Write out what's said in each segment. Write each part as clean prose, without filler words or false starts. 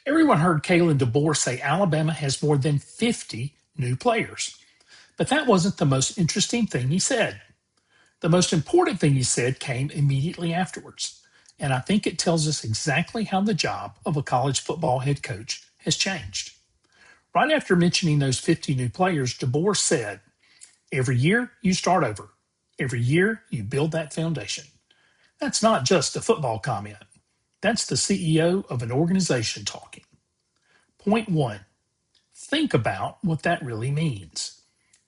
Everyone heard Kalen DeBoer say Alabama has more than 50 new players. But that wasn't the most interesting thing he said. The most important thing he said came immediately afterwards. And I think it tells us exactly how the job of a college football head coach has changed. Right after mentioning those 50 new players, DeBoer said, "Every year you start over. Every year you build that foundation." That's not just a football comment. That's the CEO of an organization talking. Point one, think about what that really means.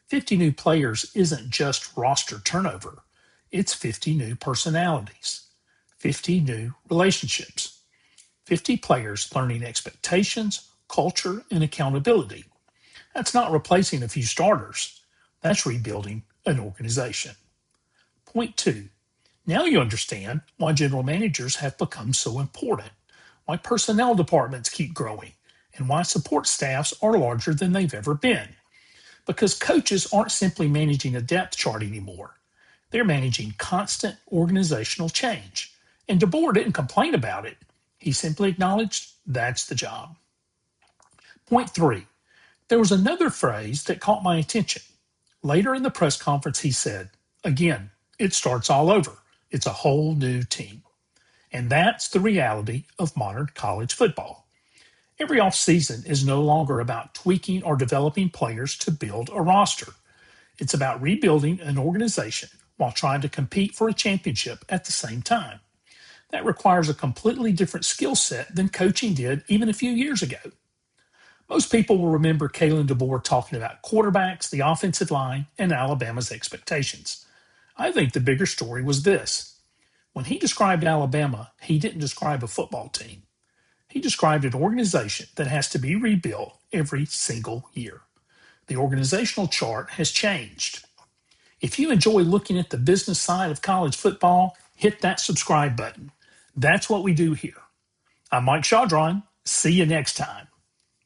50 new players isn't just roster turnover, it's 50 new personalities, 50 new relationships, 50 players learning expectations, culture, and accountability. That's not replacing a few starters, that's rebuilding an organization. Point two, now you understand why general managers have become so important, why personnel departments keep growing, and why support staffs are larger than they've ever been. Because coaches aren't simply managing a depth chart anymore. They're managing constant organizational change. And DeBoer didn't complain about it. He simply acknowledged that's the job. Point three, there was another phrase that caught my attention. Later in the press conference, he said, again, it starts all over. It's a whole new team. And that's the reality of modern college football. Every offseason is no longer about tweaking or developing players to build a roster. It's about rebuilding an organization while trying to compete for a championship at the same time. That requires a completely different skill set than coaching did even a few years ago. Most people will remember Kalen DeBoer talking about quarterbacks, the offensive line, and Alabama's expectations. I think the bigger story was this. When he described Alabama, he didn't describe a football team. He described an organization that has to be rebuilt every single year. The organizational chart has changed. If you enjoy looking at the business side of college football, hit that subscribe button. That's what we do here. I'm Mike Chaudron. See you next time.